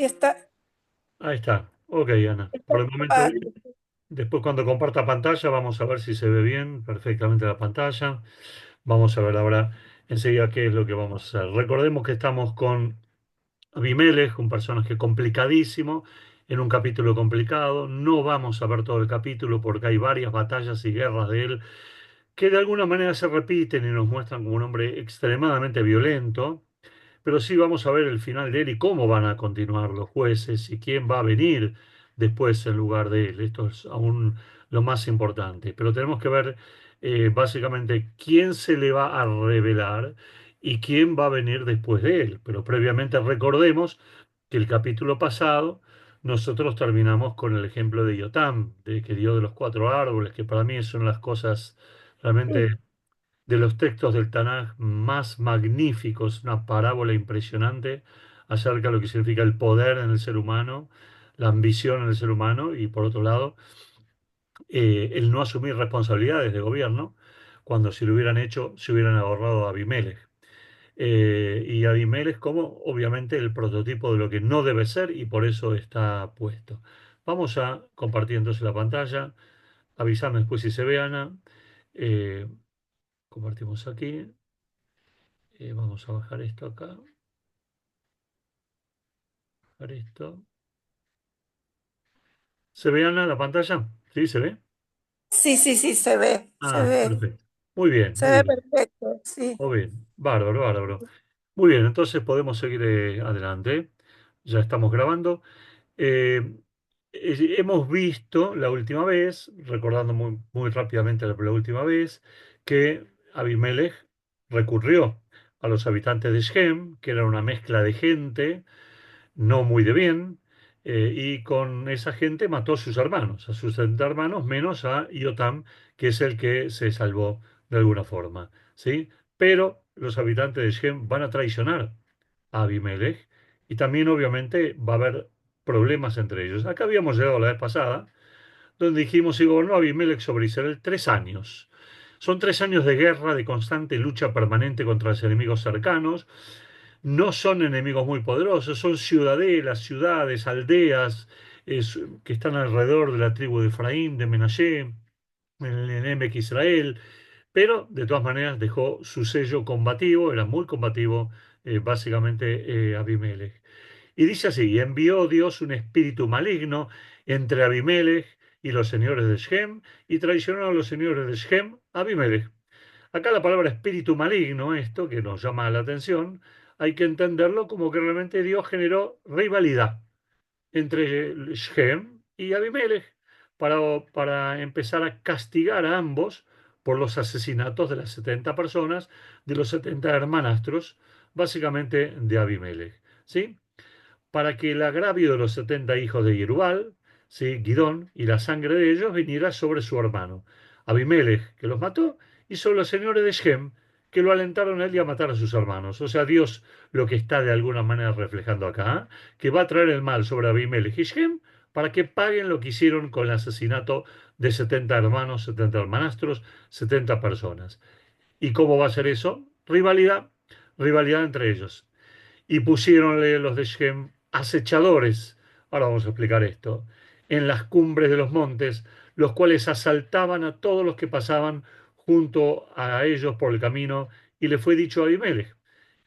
Y está, Ahí está. Ok, Ana. está- Por el momento ah, bien. Después cuando comparta pantalla vamos a ver si se ve bien perfectamente la pantalla. Vamos a ver ahora enseguida qué es lo que vamos a hacer. Recordemos que estamos con Abimelech, un personaje complicadísimo, en un capítulo complicado. No vamos a ver todo el capítulo porque hay varias batallas y guerras de él que de alguna manera se repiten y nos muestran como un hombre extremadamente violento. Pero sí vamos a ver el final de él y cómo van a continuar los jueces y quién va a venir después en lugar de él. Esto es aún lo más importante. Pero tenemos que ver básicamente quién se le va a revelar y quién va a venir después de él. Pero previamente recordemos que el capítulo pasado nosotros terminamos con el ejemplo de Yotam, de que dio de los cuatro árboles, que para mí son las cosas realmente de los textos del Tanaj más magníficos, una parábola impresionante acerca de lo que significa el poder en el ser humano, la ambición en el ser humano y por otro lado, el no asumir responsabilidades de gobierno, cuando si lo hubieran hecho, se hubieran ahorrado a Abimelech. Y Abimelech como obviamente el prototipo de lo que no debe ser y por eso está puesto. Vamos a compartir entonces la pantalla, avísame después si se ve, Ana. Eh, compartimos aquí. Vamos a bajar esto acá, bajar esto. ¿Se ve, Ana, la pantalla? ¿Sí, se ve? sí, sí, sí, se ve, Ah, perfecto. Muy bien, se muy ve bien. perfecto, sí. Muy bien. Bárbaro, bárbaro. Muy bien, entonces podemos seguir adelante. Ya estamos grabando. Eh, hemos visto la última vez, recordando muy, muy rápidamente la última vez, que Abimelech recurrió a los habitantes de Shem, que era una mezcla de gente no muy de bien, y con esa gente mató a sus hermanos, a sus 70 hermanos, menos a Iotam, que es el que se salvó de alguna forma, ¿sí? Pero los habitantes de Shem van a traicionar a Abimelech y también obviamente va a haber problemas entre ellos. Acá habíamos llegado la vez pasada, donde dijimos y gobernó Abimelech sobre Israel 3 años. Son 3 años de guerra, de constante lucha permanente contra los enemigos cercanos, no son enemigos muy poderosos, son ciudadelas, ciudades, aldeas que están alrededor de la tribu de Efraín, de Menashe, en el Emek Israel, pero de todas maneras dejó su sello combativo, era muy combativo, básicamente Abimelech. Y dice así, y envió Dios un espíritu maligno entre Abimelech y los señores de Shem, y traicionaron a los señores de Shem a Abimelech. Acá la palabra espíritu maligno, esto que nos llama la atención, hay que entenderlo como que realmente Dios generó rivalidad entre Shem y Abimelech para empezar a castigar a ambos por los asesinatos de las 70 personas, de los 70 hermanastros, básicamente de Abimelech. ¿Sí? Para que el agravio de los 70 hijos de Jerubal, ¿sí? Gidón, y la sangre de ellos viniera sobre su hermano, Abimelech, que los mató, y sobre los señores de Shem, que lo alentaron a él y a matar a sus hermanos. O sea, Dios lo que está de alguna manera reflejando acá, que va a traer el mal sobre Abimelech y Shem para que paguen lo que hicieron con el asesinato de 70 hermanos, 70 hermanastros, 70 personas. ¿Y cómo va a ser eso? Rivalidad, rivalidad entre ellos y pusiéronle los de Shem acechadores, ahora vamos a explicar esto, en las cumbres de los montes, los cuales asaltaban a todos los que pasaban junto a ellos por el camino, y le fue dicho a Abimelech.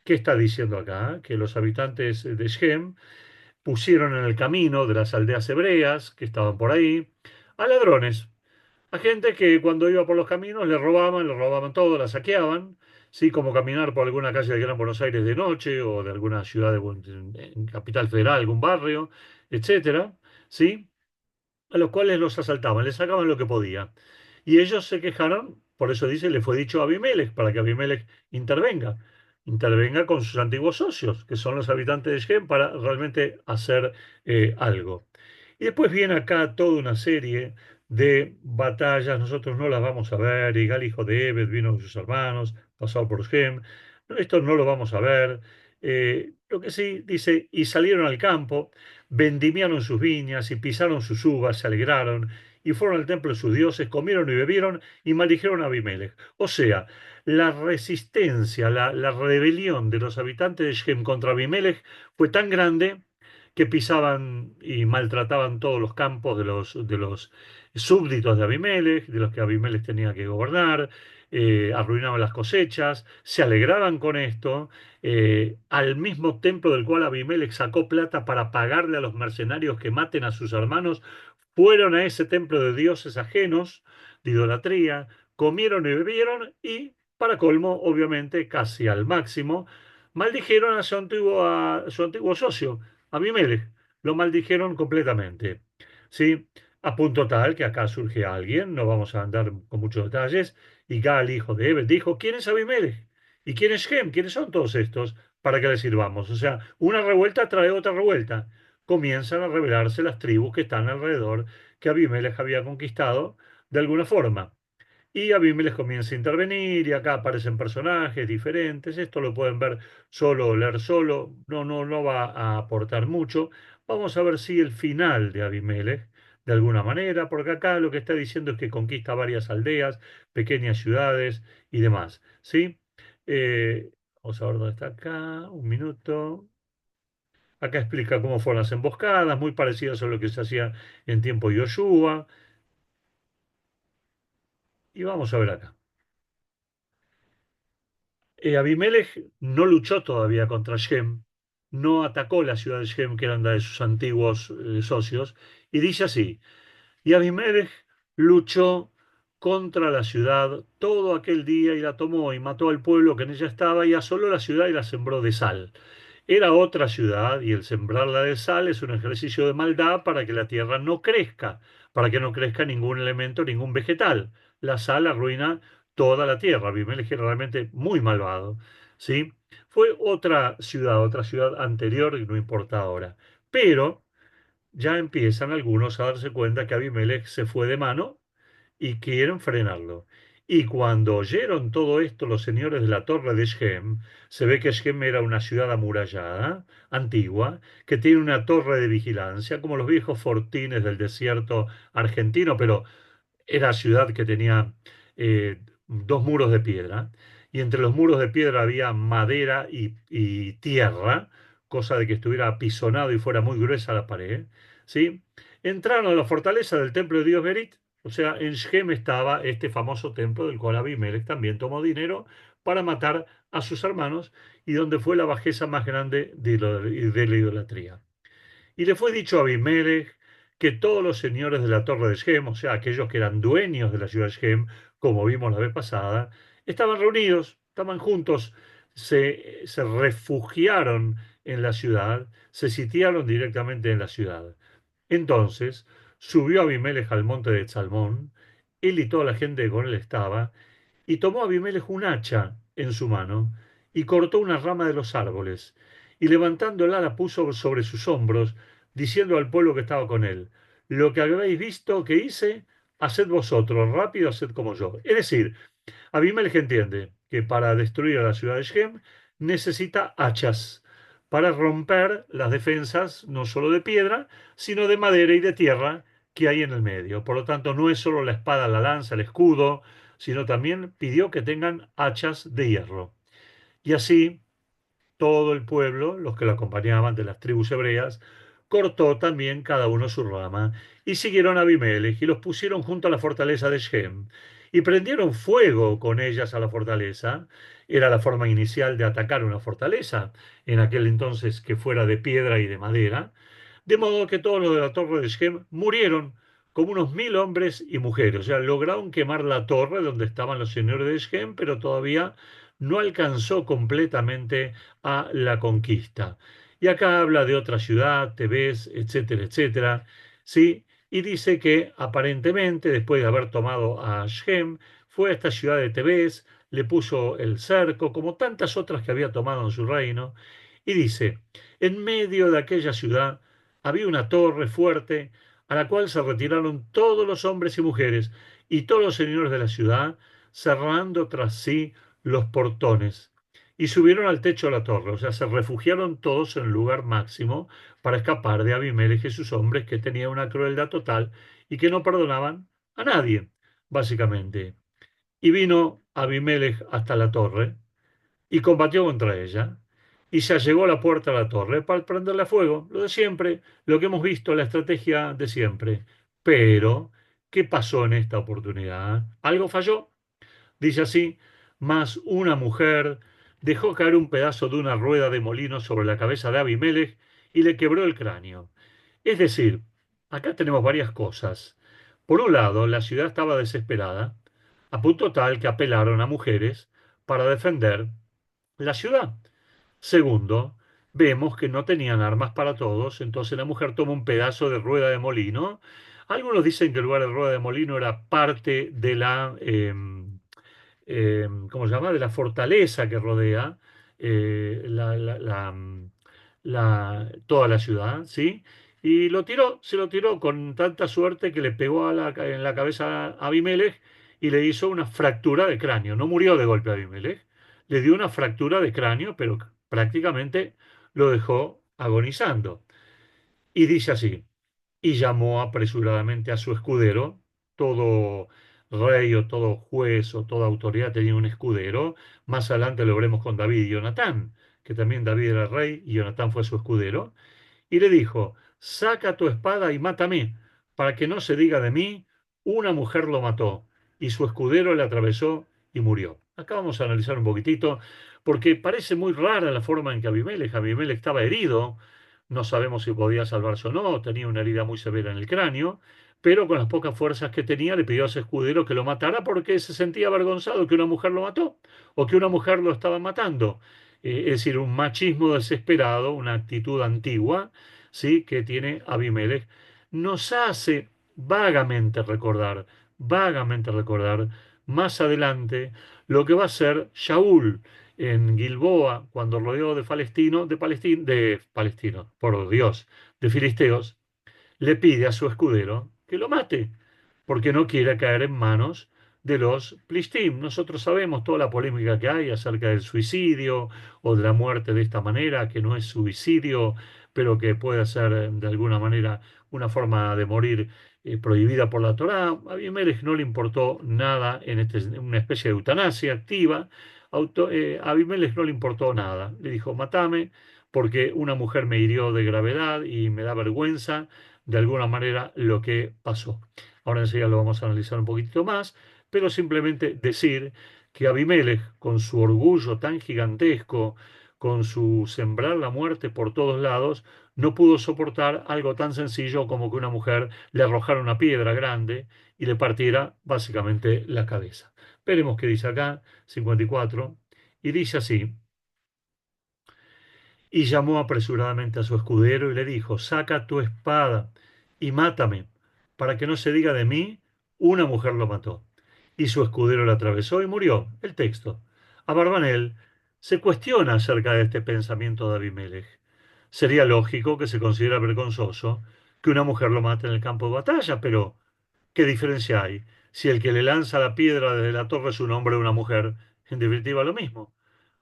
¿Qué está diciendo acá? Que los habitantes de Shem pusieron en el camino de las aldeas hebreas que estaban por ahí a ladrones, a gente que cuando iba por los caminos le robaban todo, la saqueaban, ¿sí? Como caminar por alguna calle de Gran Buenos Aires de noche o de alguna ciudad en Capital Federal, algún barrio, etcétera, ¿sí? A los cuales los asaltaban, les sacaban lo que podía. Y ellos se quejaron, por eso dice, le fue dicho a Abimelech, para que Abimelech intervenga. Intervenga con sus antiguos socios, que son los habitantes de Shem, para realmente hacer algo. Y después viene acá toda una serie de batallas, nosotros no las vamos a ver, Igal, hijo de Ebed, vino con sus hermanos, pasado por Shem, no, esto no lo vamos a ver. Lo que sí dice, y salieron al campo, vendimiaron sus viñas y pisaron sus uvas, se alegraron y fueron al templo de sus dioses, comieron y bebieron y maldijeron a Abimelech. O sea, la resistencia, la rebelión de los habitantes de Shem contra Abimelech fue tan grande que pisaban y maltrataban todos los campos de los súbditos de Abimelech, de los que Abimelech tenía que gobernar, arruinaban las cosechas, se alegraban con esto, al mismo templo del cual Abimelech sacó plata para pagarle a los mercenarios que maten a sus hermanos, fueron a ese templo de dioses ajenos, de idolatría, comieron y bebieron y, para colmo, obviamente, casi al máximo, maldijeron a su antiguo socio, Abimelech. Lo maldijeron completamente. ¿Sí? A punto tal que acá surge alguien, no vamos a andar con muchos detalles, y Gal, hijo de Ebed, dijo, ¿quién es Abimelech? ¿Y quién es Shem? ¿Quiénes son todos estos? Para que les sirvamos. O sea, una revuelta trae otra revuelta. Comienzan a rebelarse las tribus que están alrededor, que Abimelech había conquistado de alguna forma. Y Abimelech comienza a intervenir y acá aparecen personajes diferentes. Esto lo pueden ver solo o leer solo. No va a aportar mucho. Vamos a ver si el final de Abimelech, de alguna manera, porque acá lo que está diciendo es que conquista varias aldeas, pequeñas ciudades y demás. ¿Sí? Vamos a ver dónde está acá. Un minuto. Acá explica cómo fueron las emboscadas, muy parecidas a lo que se hacía en tiempo de Yoshua. Y vamos a ver acá. Abimelech no luchó todavía contra Shem, no atacó la ciudad de Shem, que eran la de sus antiguos socios, y dice así, y Abimelech luchó contra la ciudad todo aquel día y la tomó y mató al pueblo que en ella estaba y asoló la ciudad y la sembró de sal. Era otra ciudad y el sembrarla de sal es un ejercicio de maldad para que la tierra no crezca, para que no crezca ningún elemento, ningún vegetal. La sal arruina toda la tierra. Abimelech era realmente muy malvado. ¿Sí? Fue otra ciudad anterior, y no importa ahora. Pero ya empiezan algunos a darse cuenta que Abimelech se fue de mano y quieren frenarlo. Y cuando oyeron todo esto los señores de la torre de Shem, se ve que Shem era una ciudad amurallada, antigua, que tiene una torre de vigilancia, como los viejos fortines del desierto argentino, pero era ciudad que tenía dos muros de piedra, y entre los muros de piedra había madera y tierra, cosa de que estuviera apisonado y fuera muy gruesa la pared, ¿sí? Entraron a la fortaleza del templo de Dios Berit, o sea, en Shem estaba este famoso templo del cual Abimelech también tomó dinero para matar a sus hermanos y donde fue la bajeza más grande de la idolatría. Y le fue dicho a Abimelech que todos los señores de la torre de Shem, o sea, aquellos que eran dueños de la ciudad de Shem, como vimos la vez pasada, estaban reunidos, estaban juntos, se refugiaron en la ciudad, se sitiaron directamente en la ciudad. Entonces subió Abimelech al monte de Salmón, él y toda la gente que con él estaba, y tomó Abimelech un hacha en su mano y cortó una rama de los árboles, y levantándola la puso sobre sus hombros, diciendo al pueblo que estaba con él, lo que habéis visto que hice, haced vosotros, rápido haced como yo. Es decir, Abimelech entiende que para destruir a la ciudad de Shem necesita hachas para romper las defensas no solo de piedra, sino de madera y de tierra que hay en el medio. Por lo tanto, no es solo la espada, la lanza, el escudo, sino también pidió que tengan hachas de hierro. Y así todo el pueblo, los que lo acompañaban de las tribus hebreas, cortó también cada uno su rama, y siguieron a Abimelech y los pusieron junto a la fortaleza de Shem, y prendieron fuego con ellas a la fortaleza. Era la forma inicial de atacar una fortaleza, en aquel entonces que fuera de piedra y de madera, de modo que todos los de la torre de Shem murieron, como unos 1000 hombres y mujeres. O sea, lograron quemar la torre donde estaban los señores de Shem, pero todavía no alcanzó completamente a la conquista. Y acá habla de otra ciudad, Tebes, etcétera, etcétera, ¿sí? Y dice que aparentemente, después de haber tomado a Shem, fue a esta ciudad de Tebes, le puso el cerco, como tantas otras que había tomado en su reino, y dice, en medio de aquella ciudad había una torre fuerte a la cual se retiraron todos los hombres y mujeres y todos los señores de la ciudad, cerrando tras sí los portones. Y subieron al techo de la torre, o sea, se refugiaron todos en el lugar máximo para escapar de Abimelech y sus hombres, que tenían una crueldad total y que no perdonaban a nadie, básicamente. Y vino Abimelech hasta la torre y combatió contra ella. y se allegó a la puerta de la torre para prenderle a fuego. Lo de siempre, lo que hemos visto, la estrategia de siempre. Pero, ¿qué pasó en esta oportunidad? Algo falló. Dice así, mas una mujer dejó caer un pedazo de una rueda de molino sobre la cabeza de Abimelech y le quebró el cráneo. Es decir, acá tenemos varias cosas. Por un lado, la ciudad estaba desesperada, a punto tal que apelaron a mujeres para defender la ciudad. Segundo, vemos que no tenían armas para todos, entonces la mujer toma un pedazo de rueda de molino. Algunos dicen que el lugar de rueda de molino era parte de ¿cómo se llama? De la fortaleza que rodea toda la ciudad, ¿sí? Y se lo tiró con tanta suerte que le pegó en la cabeza a Abimelech y le hizo una fractura de cráneo. No murió de golpe a Abimelech, le dio una fractura de cráneo, pero prácticamente lo dejó agonizando. Y dice así, y llamó apresuradamente a su escudero. Todo rey o todo juez o toda autoridad tenía un escudero. Más adelante lo veremos con David y Jonatán, que también David era rey y Jonatán fue su escudero. Y le dijo, saca tu espada y mátame, para que no se diga de mí, una mujer lo mató, y su escudero le atravesó y murió. Acá vamos a analizar un poquitito, porque parece muy rara la forma en que Abimelech estaba herido, no sabemos si podía salvarse o no, tenía una herida muy severa en el cráneo, pero con las pocas fuerzas que tenía le pidió a su escudero que lo matara porque se sentía avergonzado que una mujer lo mató o que una mujer lo estaba matando. Es decir, un machismo desesperado, una actitud antigua, ¿sí? Que tiene Abimelech, nos hace vagamente recordar más adelante lo que va a ser Shaul en Gilboa, cuando rodeó de palestinos, por Dios, de filisteos, le pide a su escudero que lo mate, porque no quiere caer en manos de los Plistim. Nosotros sabemos toda la polémica que hay acerca del suicidio o de la muerte de esta manera, que no es suicidio, pero que puede ser de alguna manera una forma de morir prohibida por la Torá. A Abimelech no le importó nada en una especie de eutanasia activa. A Abimelech no le importó nada. Le dijo, matame porque una mujer me hirió de gravedad y me da vergüenza de alguna manera lo que pasó. Ahora enseguida lo vamos a analizar un poquitito más, pero simplemente decir que Abimelech, con su orgullo tan gigantesco, con su sembrar la muerte por todos lados, no pudo soportar algo tan sencillo como que una mujer le arrojara una piedra grande y le partiera básicamente la cabeza. Veremos qué dice acá, 54, y dice así. Y llamó apresuradamente a su escudero y le dijo, saca tu espada y mátame, para que no se diga de mí, una mujer lo mató. Y su escudero la atravesó y murió. El texto. Abarbanel se cuestiona acerca de este pensamiento de Abimelech. Sería lógico que se considera vergonzoso que una mujer lo mate en el campo de batalla, pero ¿qué diferencia hay si el que le lanza la piedra desde la torre es un hombre o una mujer? En definitiva, lo mismo.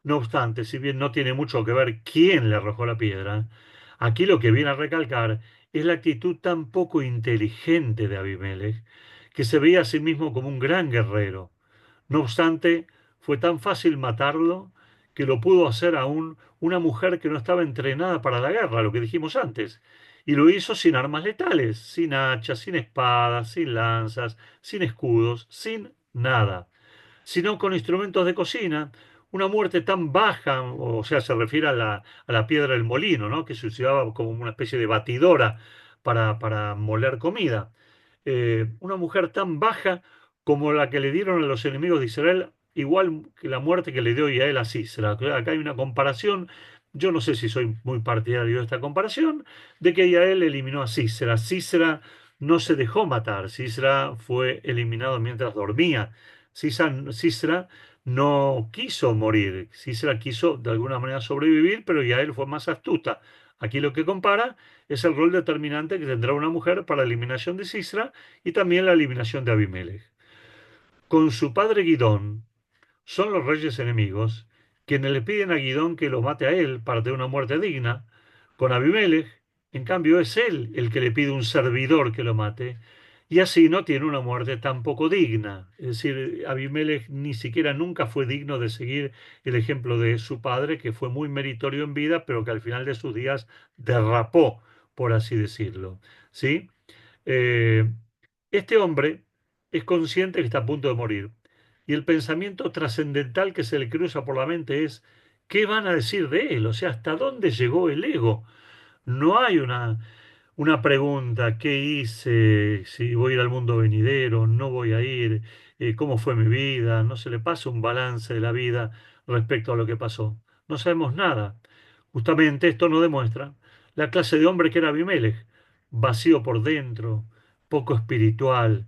No obstante, si bien no tiene mucho que ver quién le arrojó la piedra, aquí lo que viene a recalcar es la actitud tan poco inteligente de Abimelech, que se veía a sí mismo como un gran guerrero. No obstante, fue tan fácil matarlo que lo pudo hacer aún una mujer que no estaba entrenada para la guerra, lo que dijimos antes. Y lo hizo sin armas letales, sin hachas, sin espadas, sin lanzas, sin escudos, sin nada, sino con instrumentos de cocina. Una muerte tan baja, o sea, se refiere a la piedra del molino, ¿no? Que se usaba como una especie de batidora para moler comida. Una mujer tan baja como la que le dieron a los enemigos de Israel, igual que la muerte que le dio Yael a Sisera. Acá hay una comparación, yo no sé si soy muy partidario de esta comparación, de que Yael eliminó a Sisera. Sisera no se dejó matar, Sisera fue eliminado mientras dormía. Sisera no quiso morir, Sisera quiso de alguna manera sobrevivir, pero Yael fue más astuta. Aquí lo que compara es el rol determinante que tendrá una mujer para la eliminación de Sisera y también la eliminación de Abimelech. Con su padre Gidón son los reyes enemigos quienes le piden a Gidón que lo mate a él para tener una muerte digna. Con Abimelech, en cambio, es él el que le pide un servidor que lo mate. y así no tiene una muerte tan poco digna. Es decir, Abimelech ni siquiera nunca fue digno de seguir el ejemplo de su padre, que fue muy meritorio en vida, pero que al final de sus días derrapó, por así decirlo. ¿Sí? Eh, este hombre es consciente que está a punto de morir y el pensamiento trascendental que se le cruza por la mente es, ¿qué van a decir de él? O sea, ¿hasta dónde llegó el ego? No hay una pregunta, ¿qué hice? Si voy a ir al mundo venidero, no voy a ir, ¿cómo fue mi vida? No se le pasa un balance de la vida respecto a lo que pasó. No sabemos nada. Justamente esto nos demuestra la clase de hombre que era Abimelech, vacío por dentro, poco espiritual,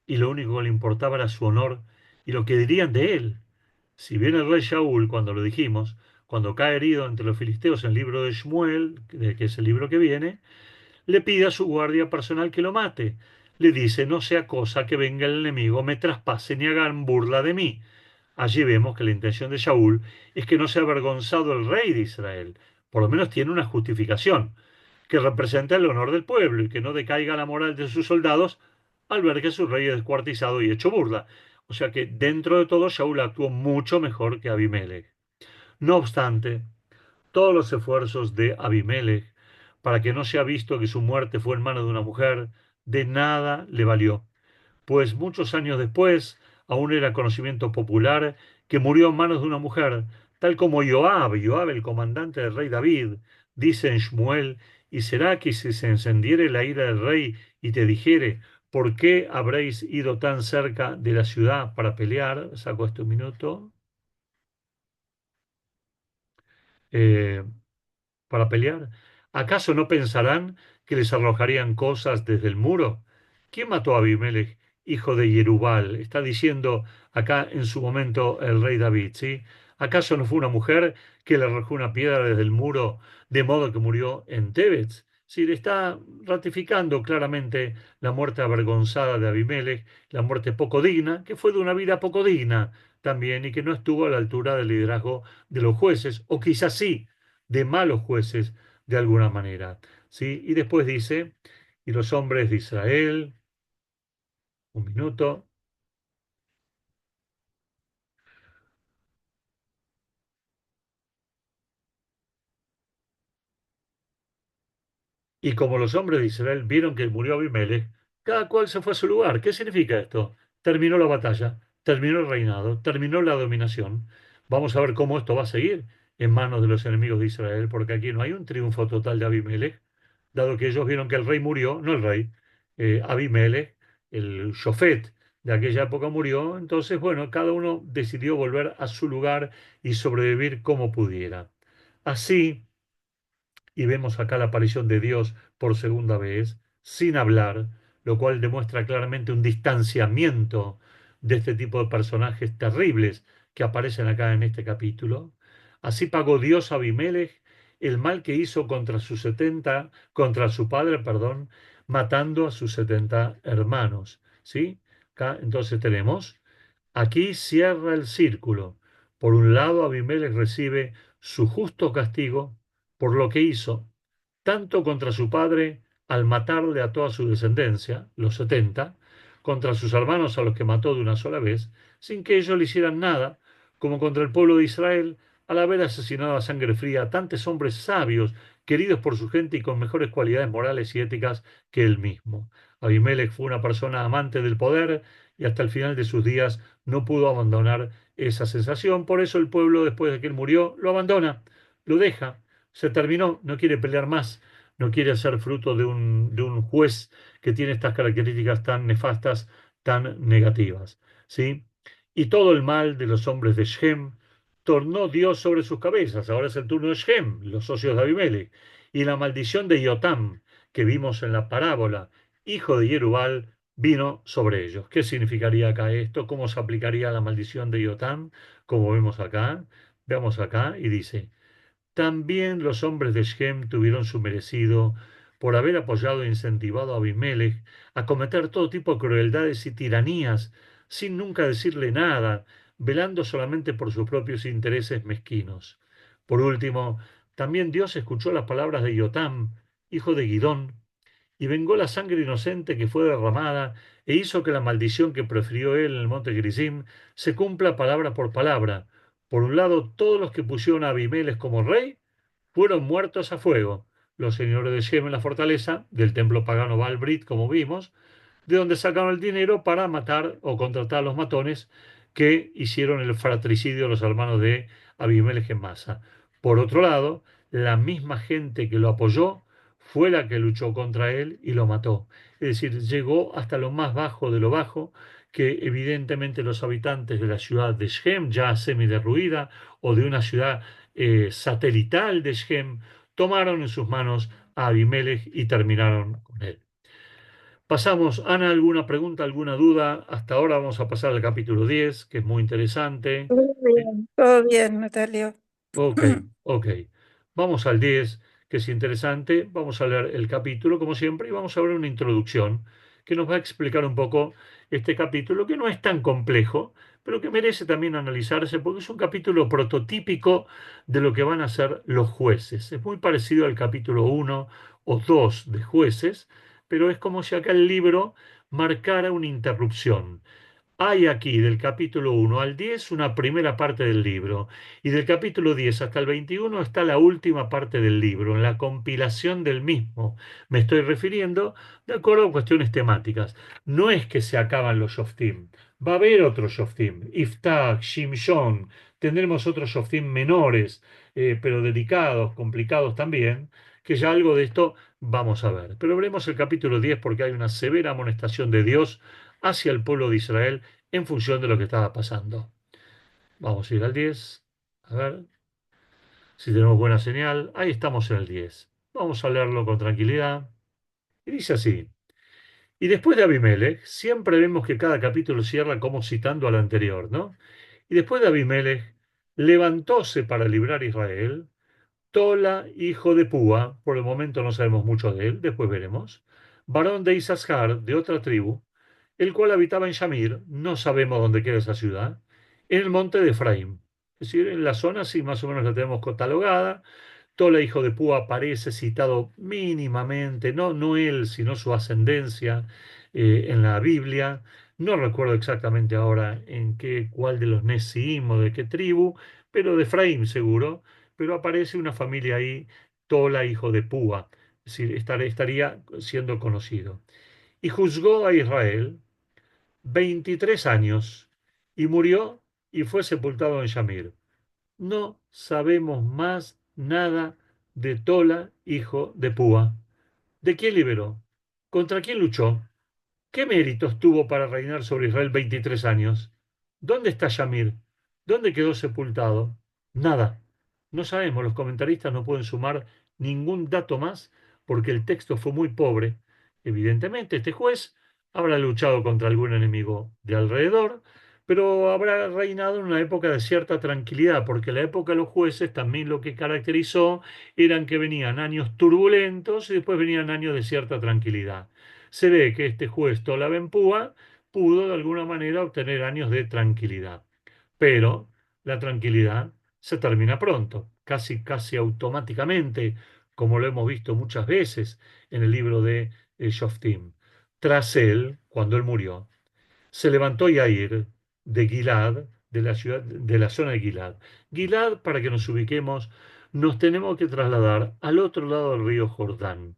y lo único que le importaba era su honor y lo que dirían de él. Si bien el rey Shaul, cuando lo dijimos, cuando cae herido entre los filisteos en el libro de Shmuel, que es el libro que viene, le pide a su guardia personal que lo mate. Le dice, no sea cosa que venga el enemigo, me traspase ni hagan burla de mí. Allí vemos que la intención de Shaul es que no sea avergonzado el rey de Israel. Por lo menos tiene una justificación, que representa el honor del pueblo y que no decaiga la moral de sus soldados al ver que su rey es descuartizado y hecho burla. O sea que dentro de todo Shaul actuó mucho mejor que Abimelech. No obstante, todos los esfuerzos de Abimelech para que no sea visto que su muerte fue en manos de una mujer, de nada le valió, pues muchos años después aún era conocimiento popular que murió en manos de una mujer, tal como Joab, el comandante del rey David, dice en Shmuel, y será que si se encendiere la ira del rey y te dijere, ¿por qué habréis ido tan cerca de la ciudad para pelear? Saco este un minuto. Eh, para pelear? ¿Acaso no pensarán que les arrojarían cosas desde el muro? ¿Quién mató a Abimelech, hijo de Yerubal? Está diciendo acá en su momento el rey David, ¿sí? ¿Acaso no fue una mujer que le arrojó una piedra desde el muro de modo que murió en Tebets? Sí, le está ratificando claramente la muerte avergonzada de Abimelech, la muerte poco digna, que fue de una vida poco digna también y que no estuvo a la altura del liderazgo de los jueces, o quizás sí, de malos jueces de alguna manera. ¿Sí? Y después dice, y los hombres de Israel, un minuto, y como los hombres de Israel vieron que murió Abimelech, cada cual se fue a su lugar. ¿Qué significa esto? Terminó la batalla, terminó el reinado, terminó la dominación. Vamos a ver cómo esto va a seguir en manos de los enemigos de Israel, porque aquí no hay un triunfo total de Abimelech, dado que ellos vieron que el rey murió, no el rey, Abimelech, el Shofet de aquella época murió, entonces, bueno, cada uno decidió volver a su lugar y sobrevivir como pudiera. Así, y vemos acá la aparición de Dios por segunda vez, sin hablar, lo cual demuestra claramente un distanciamiento de este tipo de personajes terribles que aparecen acá en este capítulo. Así pagó Dios a Abimelech el mal que hizo contra su padre, perdón, matando a sus 70 hermanos. ¿Sí? Acá entonces tenemos, aquí cierra el círculo. Por un lado, Abimelech recibe su justo castigo por lo que hizo, tanto contra su padre al matarle a toda su descendencia, los 70, contra sus hermanos a los que mató de una sola vez, sin que ellos le hicieran nada, como contra el pueblo de Israel, al haber asesinado a sangre fría a tantos hombres sabios, queridos por su gente y con mejores cualidades morales y éticas que él mismo. Abimelech fue una persona amante del poder y hasta el final de sus días no pudo abandonar esa sensación. Por eso el pueblo, después de que él murió, lo abandona, lo deja, se terminó, no quiere pelear más, no quiere ser fruto de un juez que tiene estas características tan nefastas, tan negativas. ¿Sí? Y todo el mal de los hombres de Shem tornó Dios sobre sus cabezas. Ahora es el turno de Shem, los socios de Abimelech. Y la maldición de Yotam, que vimos en la parábola, hijo de Jerubal, vino sobre ellos. ¿Qué significaría acá esto? ¿Cómo se aplicaría la maldición de Yotam? Como vemos acá, veamos acá, y dice, también los hombres de Shem tuvieron su merecido por haber apoyado e incentivado a Abimelech a cometer todo tipo de crueldades y tiranías, sin nunca decirle nada, velando solamente por sus propios intereses mezquinos. Por último, también Dios escuchó las palabras de Yotam, hijo de Gidón, y vengó la sangre inocente que fue derramada, e hizo que la maldición que profirió él en el monte Gerizim se cumpla palabra por palabra. Por un lado, todos los que pusieron a Abimelech como rey fueron muertos a fuego. Los señores de Shem en la fortaleza, del templo pagano Baal-Brit, como vimos, de donde sacaron el dinero para matar o contratar a los matones que hicieron el fratricidio de los hermanos de Abimelech en masa. Por otro lado, la misma gente que lo apoyó fue la que luchó contra él y lo mató. Es decir, llegó hasta lo más bajo de lo bajo, que evidentemente los habitantes de la ciudad de Shem, ya semiderruida, o de una ciudad satelital de Shem, tomaron en sus manos a Abimelech y terminaron con él. Pasamos, Ana, ¿alguna pregunta, alguna duda? Hasta ahora vamos a pasar al capítulo 10, que es muy interesante. Todo bien, Natalio. Ok, ok. Vamos al 10, que es interesante. Vamos a leer el capítulo, como siempre, y vamos a ver una introducción que nos va a explicar un poco este capítulo, que no es tan complejo, pero que merece también analizarse, porque es un capítulo prototípico de lo que van a ser los jueces. Es muy parecido al capítulo 1 o 2 de jueces, pero es como si acá el libro marcara una interrupción. Hay aquí del capítulo 1 al 10 una primera parte del libro y del capítulo 10 hasta el 21 está la última parte del libro, en la compilación del mismo. Me estoy refiriendo de acuerdo a cuestiones temáticas. No es que se acaban los Shoftim, va a haber otros Shoftim, Iftach, Shimshon, tendremos otros Shoftim menores, pero dedicados, complicados también, que ya algo de esto vamos a ver. Pero veremos el capítulo 10 porque hay una severa amonestación de Dios hacia el pueblo de Israel en función de lo que estaba pasando. Vamos a ir al 10. A ver si tenemos buena señal. Ahí estamos en el 10. Vamos a leerlo con tranquilidad. Y dice así. Y después de Abimelech, siempre vemos que cada capítulo cierra como citando al anterior, ¿no? Y después de Abimelech, levantóse para librar a Israel Tola, hijo de Púa, por el momento no sabemos mucho de él, después veremos, varón de Isasjar, de otra tribu, el cual habitaba en Shamir, no sabemos dónde queda esa ciudad, en el monte de Efraín. Es decir, en la zona sí más o menos la tenemos catalogada. Tola, hijo de Púa, aparece citado mínimamente, no, no él, sino su ascendencia en la Biblia. No recuerdo exactamente ahora en qué, cuál de los Nesiim o de qué tribu, pero de Efraín seguro, pero aparece una familia ahí, Tola, hijo de Púa, es decir, estaría siendo conocido. Y juzgó a Israel 23 años y murió y fue sepultado en Shamir. No sabemos más nada de Tola, hijo de Púa. ¿De quién liberó? ¿Contra quién luchó? ¿Qué méritos tuvo para reinar sobre Israel 23 años? ¿Dónde está Shamir? ¿Dónde quedó sepultado? Nada. No sabemos, los comentaristas no pueden sumar ningún dato más porque el texto fue muy pobre. Evidentemente, este juez habrá luchado contra algún enemigo de alrededor, pero habrá reinado en una época de cierta tranquilidad, porque la época de los jueces también lo que caracterizó eran que venían años turbulentos y después venían años de cierta tranquilidad. Se ve que este juez Tola Bempúa pudo de alguna manera obtener años de tranquilidad, pero la tranquilidad se termina pronto, casi, casi automáticamente, como lo hemos visto muchas veces en el libro de Shoftim. Tras él, cuando él murió, se levantó Yair de Gilad, de la ciudad, de la zona de Gilad. Gilad, para que nos ubiquemos, nos tenemos que trasladar al otro lado del río Jordán.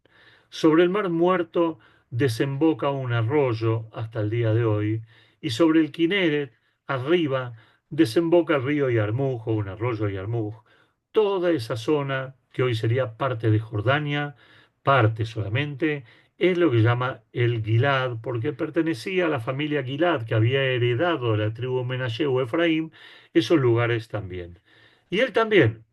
Sobre el mar Muerto desemboca un arroyo hasta el día de hoy, y sobre el Kineret, arriba, desemboca el río Yarmuk o un arroyo Yarmuk. Toda esa zona, que hoy sería parte de Jordania, parte solamente, es lo que llama el Gilad, porque pertenecía a la familia Gilad, que había heredado de la tribu Menashe o Efraín esos lugares también. Y él también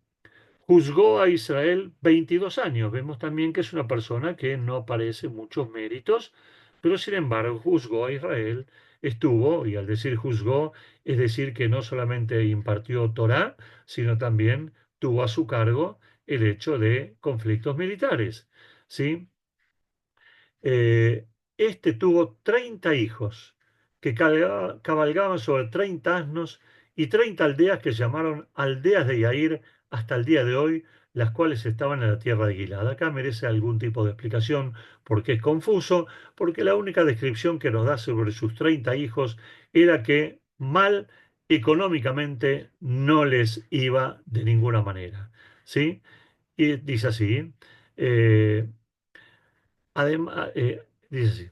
juzgó a Israel 22 años. Vemos también que es una persona que no aparece muchos méritos, pero sin embargo juzgó a Israel, estuvo, y al decir juzgó, es decir que no solamente impartió Torá, sino también tuvo a su cargo el hecho de conflictos militares. ¿Sí? Eh, este tuvo 30 hijos que cabalgaban sobre 30 asnos y 30 aldeas que llamaron aldeas de Yair hasta el día de hoy, las cuales estaban en la tierra de Gilad. Acá merece algún tipo de explicación porque es confuso, porque la única descripción que nos da sobre sus 30 hijos era que mal económicamente no les iba de ninguna manera. ¿Sí? Y dice así, eh, además, dice así,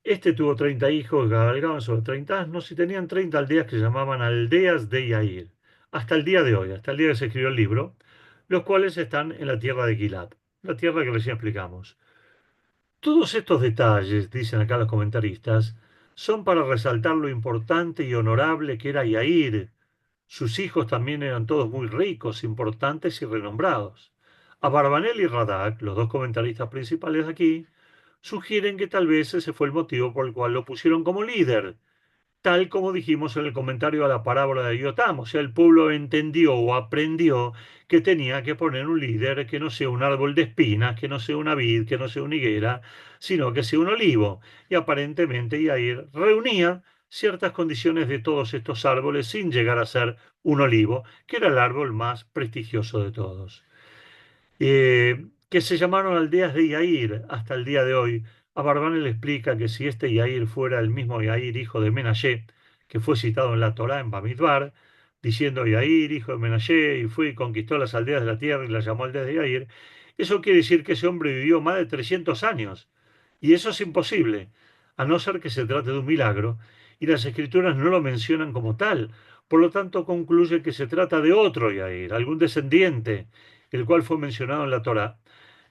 este tuvo 30 hijos que cabalgaban sobre 30 asnos y tenían 30 aldeas que se llamaban aldeas de Yair, hasta el día de hoy, hasta el día que se escribió el libro, los cuales están en la tierra de Gilad, la tierra que recién explicamos. Todos estos detalles, dicen acá los comentaristas, son para resaltar lo importante y honorable que era Yair. Sus hijos también eran todos muy ricos, importantes y renombrados. Abarbanel y Radak, los dos comentaristas principales de aquí, sugieren que tal vez ese fue el motivo por el cual lo pusieron como líder, tal como dijimos en el comentario a la parábola de Yotam. O sea, el pueblo entendió o aprendió que tenía que poner un líder que no sea un árbol de espinas, que no sea una vid, que no sea una higuera, sino que sea un olivo. Y aparentemente Yair reunía ciertas condiciones de todos estos árboles sin llegar a ser un olivo, que era el árbol más prestigioso de todos, que se llamaron aldeas de Yair hasta el día de hoy. Abarbanel le explica que si este Yair fuera el mismo Yair, hijo de Menashe, que fue citado en la Torá en Bamidbar, diciendo Yair, hijo de Menashe, y fue y conquistó las aldeas de la tierra y las llamó aldeas de Yair, eso quiere decir que ese hombre vivió más de 300 años. Y eso es imposible, a no ser que se trate de un milagro, y las escrituras no lo mencionan como tal. Por lo tanto, concluye que se trata de otro Yair, algún descendiente el cual fue mencionado en la Torá.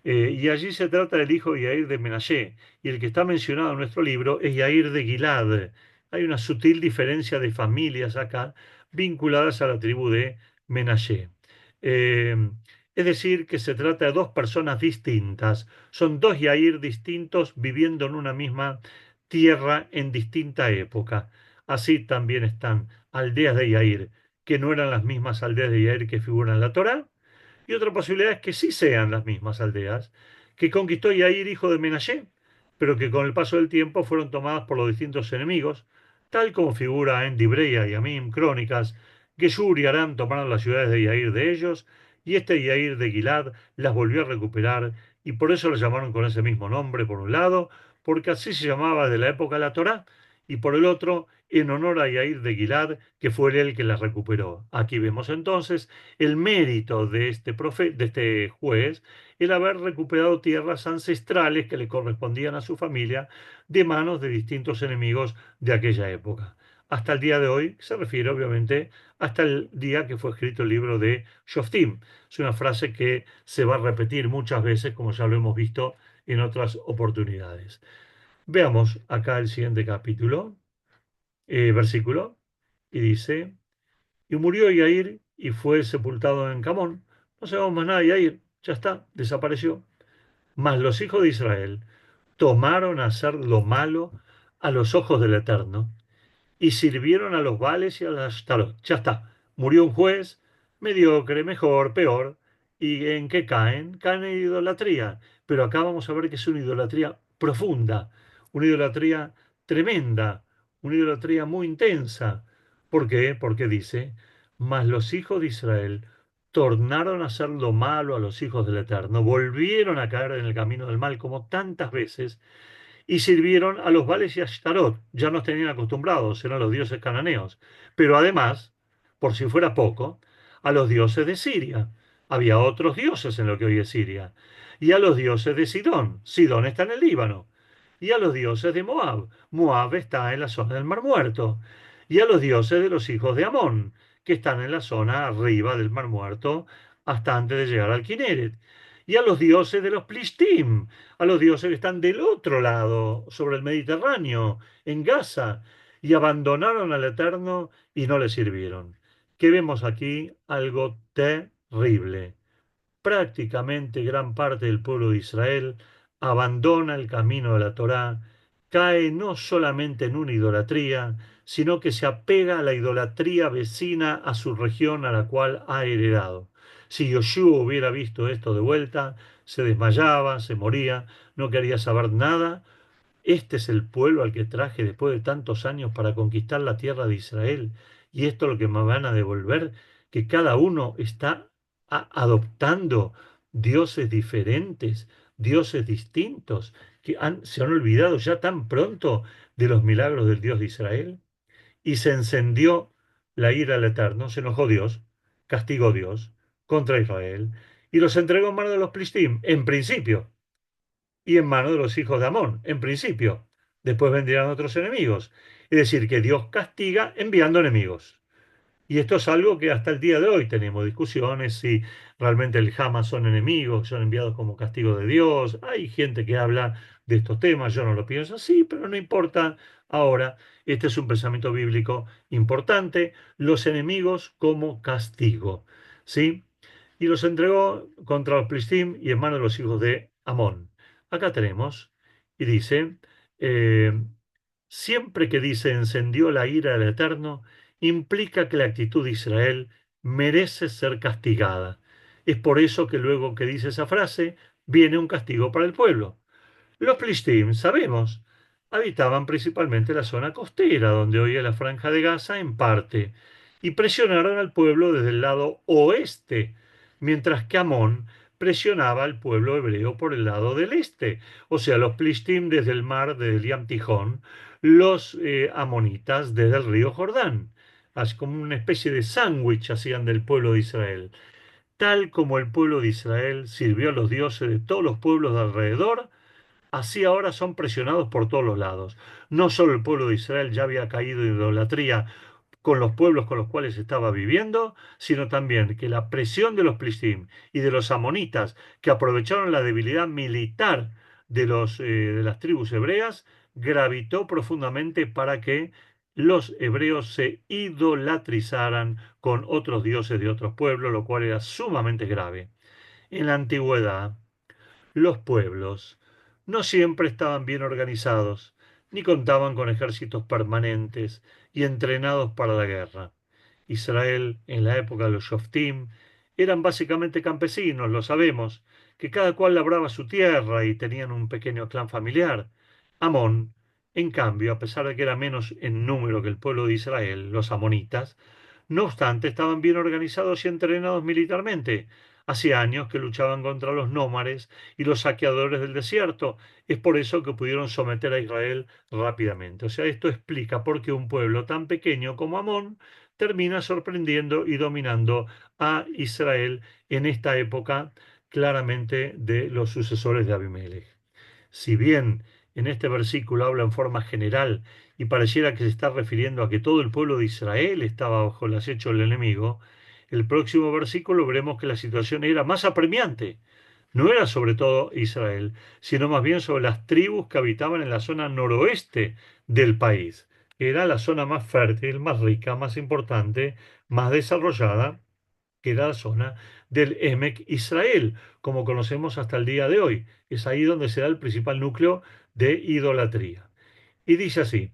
Y allí se trata del hijo de Yair de Menashe, y el que está mencionado en nuestro libro es Yair de Gilad. Hay una sutil diferencia de familias acá vinculadas a la tribu de Menashe. Eh, es decir, que se trata de dos personas distintas. Son dos Yair distintos viviendo en una misma tierra en distinta época. Así también están aldeas de Yair, que no eran las mismas aldeas de Yair que figuran en la Torá, y otra posibilidad es que sí sean las mismas aldeas que conquistó Yair, hijo de Menashe, pero que con el paso del tiempo fueron tomadas por los distintos enemigos, tal como figura en Dibreya y Amim, Crónicas. Geshur y Aram tomaron las ciudades de Yair de ellos, y este Yair de Gilad las volvió a recuperar, y por eso las llamaron con ese mismo nombre, por un lado, porque así se llamaba de la época de la Torá, y por el otro, en honor a Yair de Gilad, que fue él el que las recuperó. Aquí vemos entonces el mérito de de este juez, el haber recuperado tierras ancestrales que le correspondían a su familia de manos de distintos enemigos de aquella época. Hasta el día de hoy se refiere obviamente hasta el día que fue escrito el libro de Shoftim. Es una frase que se va a repetir muchas veces, como ya lo hemos visto en otras oportunidades. Veamos acá el siguiente capítulo, versículo, y dice: y murió Yair y fue sepultado en Camón. No sabemos más nada de Yair, ya está, desapareció. Mas los hijos de Israel tomaron a hacer lo malo a los ojos del Eterno y sirvieron a los Baales y a las Ashtarot. Ya está. Murió un juez, mediocre, mejor, peor. ¿Y en qué caen? Caen en idolatría. Pero acá vamos a ver que es una idolatría profunda, una idolatría tremenda, una idolatría muy intensa. ¿Por qué? Porque dice, mas los hijos de Israel tornaron a hacer lo malo a los hijos del Eterno, volvieron a caer en el camino del mal como tantas veces, y sirvieron a los Bales y a Ashtarot. Ya nos tenían acostumbrados, eran los dioses cananeos. Pero además, por si fuera poco, a los dioses de Siria. Había otros dioses en lo que hoy es Siria. Y a los dioses de Sidón. Sidón está en el Líbano. Y a los dioses de Moab. Moab está en la zona del Mar Muerto. Y a los dioses de los hijos de Amón, que están en la zona arriba del Mar Muerto, hasta antes de llegar al Kineret. Y a los dioses de los Plishtim, a los dioses que están del otro lado, sobre el Mediterráneo, en Gaza, y abandonaron al Eterno y no le sirvieron. ¿Qué vemos aquí? Algo terrible. Prácticamente gran parte del pueblo de Israel abandona el camino de la Torá, cae no solamente en una idolatría, sino que se apega a la idolatría vecina a su región a la cual ha heredado. Si Yoshua hubiera visto esto de vuelta, se desmayaba, se moría, no quería saber nada. Este es el pueblo al que traje después de tantos años para conquistar la tierra de Israel. Y esto es lo que me van a devolver, que cada uno está adoptando dioses diferentes, dioses distintos, que se han olvidado ya tan pronto de los milagros del Dios de Israel. Y se encendió la ira del Eterno, se enojó Dios, castigó Dios contra Israel y los entregó en manos de los Plishtim, en principio, y en manos de los hijos de Amón, en principio. Después vendrían otros enemigos. Es decir, que Dios castiga enviando enemigos. Y esto es algo que hasta el día de hoy tenemos discusiones si realmente el Hamas son enemigos, son enviados como castigo de Dios. Hay gente que habla de estos temas, yo no lo pienso así, pero no importa. Ahora, este es un pensamiento bíblico importante, los enemigos como castigo, ¿sí? Y los entregó contra los Filistim y en manos de los hijos de Amón. Acá tenemos, y dice, eh, siempre que dice encendió la ira del Eterno, implica que la actitud de Israel merece ser castigada. Es por eso que luego que dice esa frase, viene un castigo para el pueblo. Los Plishtim, sabemos, habitaban principalmente la zona costera, donde hoy es la Franja de Gaza en parte, y presionaron al pueblo desde el lado oeste, mientras que Amón presionaba al pueblo hebreo por el lado del este, o sea, los Plishtim desde el mar del Yam Tijón, los amonitas desde el río Jordán. Así como una especie de sándwich hacían del pueblo de Israel. Tal como el pueblo de Israel sirvió a los dioses de todos los pueblos de alrededor, así ahora son presionados por todos los lados. No solo el pueblo de Israel ya había caído en idolatría con los pueblos con los cuales estaba viviendo, sino también que la presión de los Plishtim y de los amonitas, que aprovecharon la debilidad militar de las tribus hebreas, gravitó profundamente para que los hebreos se idolatrizaran con otros dioses de otros pueblos, lo cual era sumamente grave. En la antigüedad, los pueblos no siempre estaban bien organizados, ni contaban con ejércitos permanentes y entrenados para la guerra. Israel, en la época de los Shoftim, eran básicamente campesinos, lo sabemos, que cada cual labraba su tierra y tenían un pequeño clan familiar. Amón, en cambio, a pesar de que era menos en número que el pueblo de Israel, los amonitas, no obstante, estaban bien organizados y entrenados militarmente. Hacía años que luchaban contra los nómades y los saqueadores del desierto. Es por eso que pudieron someter a Israel rápidamente. O sea, esto explica por qué un pueblo tan pequeño como Amón termina sorprendiendo y dominando a Israel en esta época claramente de los sucesores de Abimelech. Si bien en este versículo habla en forma general y pareciera que se está refiriendo a que todo el pueblo de Israel estaba bajo el acecho del enemigo, el próximo versículo veremos que la situación era más apremiante. No era sobre todo Israel, sino más bien sobre las tribus que habitaban en la zona noroeste del país. Era la zona más fértil, más rica, más importante, más desarrollada, que era la zona del Emek Israel, como conocemos hasta el día de hoy. Es ahí donde se da el principal núcleo de idolatría. Y dice así,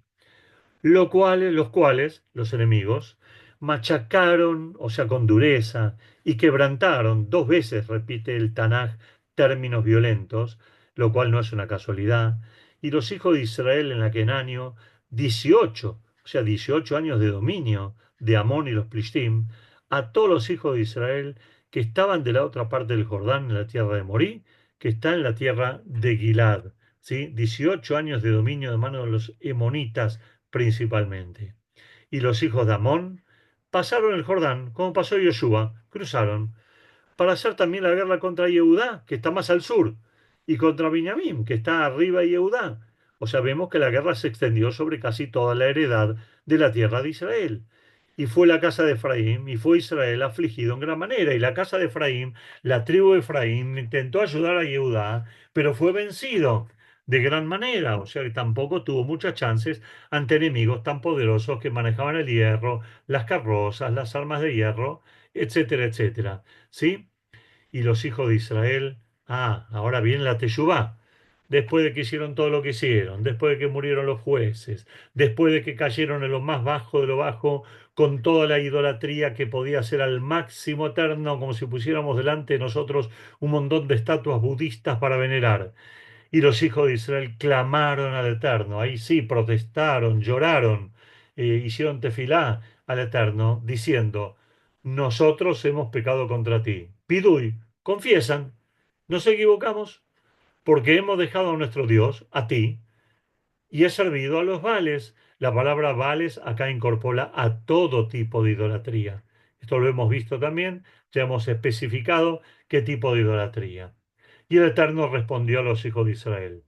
los cuales, los enemigos, machacaron, o sea, con dureza, y quebrantaron, dos veces repite el Tanaj términos violentos, lo cual no es una casualidad, y los hijos de Israel en aquel año 18, o sea, 18 años de dominio de Amón y los Plishtim, a todos los hijos de Israel que estaban de la otra parte del Jordán, en la tierra de Morí, que está en la tierra de Gilad. ¿Sí? 18 años de dominio de mano de los emonitas principalmente. Y los hijos de Amón pasaron el Jordán, como pasó Yoshua, cruzaron, para hacer también la guerra contra Yehudá, que está más al sur, y contra Benjamín, que está arriba de Yehudá. O sea, vemos que la guerra se extendió sobre casi toda la heredad de la tierra de Israel. Y fue la casa de Efraín, y fue Israel afligido en gran manera. Y la casa de Efraín, la tribu de Efraín, intentó ayudar a Yehudá, pero fue vencido de gran manera. O sea, que tampoco tuvo muchas chances ante enemigos tan poderosos que manejaban el hierro, las carrozas, las armas de hierro, etcétera, etcétera. ¿Sí? Y los hijos de Israel, ahora viene la Teshuvá. Después de que hicieron todo lo que hicieron, después de que murieron los jueces, después de que cayeron en lo más bajo de lo bajo, con toda la idolatría que podía ser al máximo eterno, como si pusiéramos delante de nosotros un montón de estatuas budistas para venerar. Y los hijos de Israel clamaron al Eterno. Ahí sí, protestaron, lloraron, hicieron tefilá al Eterno, diciendo, nosotros hemos pecado contra ti. Piduy, confiesan. Nos equivocamos porque hemos dejado a nuestro Dios, a ti, y he servido a los vales. La palabra vales acá incorpora a todo tipo de idolatría. Esto lo hemos visto también, ya hemos especificado qué tipo de idolatría. Y el Eterno respondió a los hijos de Israel.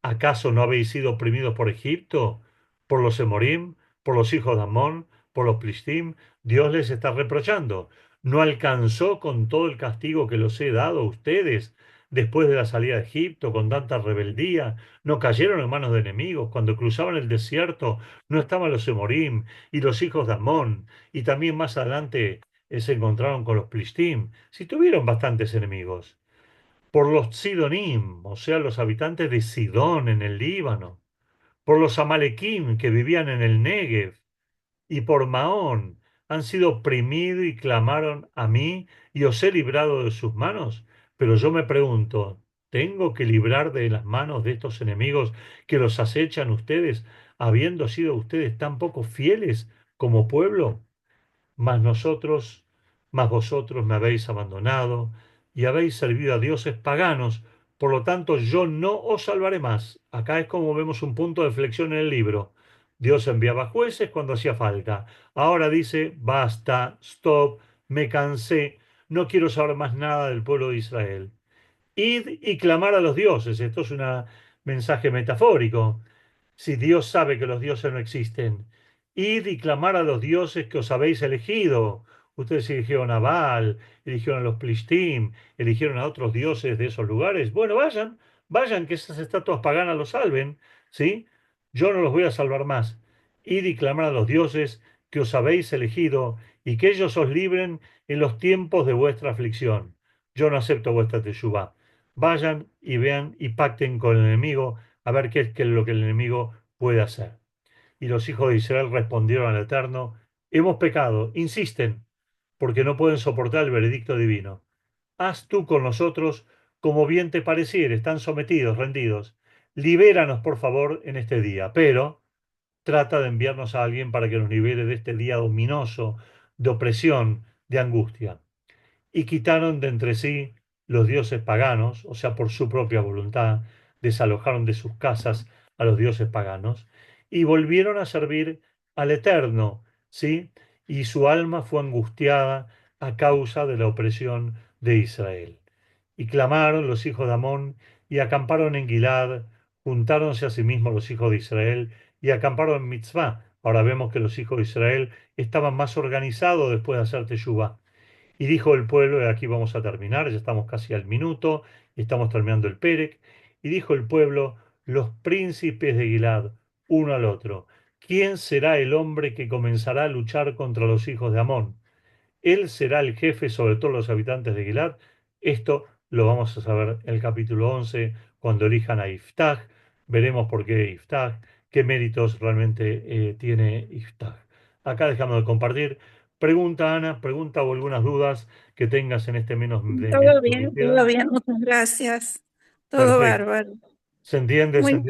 ¿Acaso no habéis sido oprimidos por Egipto, por los Emorim, por los hijos de Amón, por los Plishtim? Dios les está reprochando. ¿No alcanzó con todo el castigo que los he dado a ustedes después de la salida de Egipto con tanta rebeldía? ¿No cayeron en manos de enemigos? Cuando cruzaban el desierto no estaban los Emorim y los hijos de Amón, y también más adelante se encontraron con los Plishtim. Si tuvieron bastantes enemigos por los Sidonim, o sea, los habitantes de Sidón en el Líbano, por los Amalequim que vivían en el Negev, y por Maón, han sido oprimidos y clamaron a mí y os he librado de sus manos. Pero yo me pregunto, ¿tengo que librar de las manos de estos enemigos que los acechan ustedes, habiendo sido ustedes tan poco fieles como pueblo? Mas nosotros, mas vosotros me habéis abandonado y habéis servido a dioses paganos, por lo tanto yo no os salvaré más. Acá es como vemos un punto de flexión en el libro. Dios enviaba jueces cuando hacía falta. Ahora dice, basta, stop, me cansé, no quiero saber más nada del pueblo de Israel. Id y clamar a los dioses. Esto es un mensaje metafórico. Si Dios sabe que los dioses no existen, id y clamar a los dioses que os habéis elegido. Ustedes eligieron a Baal, eligieron a los Plishtim, eligieron a otros dioses de esos lugares. Bueno, vayan, vayan, que esas estatuas paganas los salven, ¿sí? Yo no los voy a salvar más. Id y clamar a los dioses que os habéis elegido y que ellos os libren en los tiempos de vuestra aflicción. Yo no acepto vuestra teshuvá. Vayan y vean y pacten con el enemigo a ver qué es lo que el enemigo puede hacer. Y los hijos de Israel respondieron al Eterno, hemos pecado, insisten, porque no pueden soportar el veredicto divino. Haz tú con nosotros como bien te pareciere, están sometidos, rendidos. Libéranos, por favor, en este día, pero trata de enviarnos a alguien para que nos libere de este día dominoso, de opresión, de angustia y quitaron de entre sí los dioses paganos, o sea, por su propia voluntad, desalojaron de sus casas a los dioses paganos y volvieron a servir al Eterno, ¿sí? Y su alma fue angustiada a causa de la opresión de Israel. Y clamaron los hijos de Amón y acamparon en Gilad, juntáronse a sí mismos los hijos de Israel y acamparon en Mitzvah. Ahora vemos que los hijos de Israel estaban más organizados después de hacer Teshuvah. Y dijo el pueblo, y aquí vamos a terminar, ya estamos casi al minuto, y estamos terminando el Pérec, y dijo el pueblo, los príncipes de Gilad, uno al otro, ¿quién será el hombre que comenzará a luchar contra los hijos de Amón? Él será el jefe sobre todos los habitantes de Gilad. Esto lo vamos a saber en el capítulo 11, cuando elijan a Iftag. Veremos por qué Iftag, qué méritos realmente tiene Iftag. Acá dejamos de compartir. Pregunta, Ana, pregunta o algunas dudas que tengas en este menos de minuto que Todo queda. bien, muchas gracias. Todo Perfecto. bárbaro. ¿Se entiende? ¿Se Muy entiende?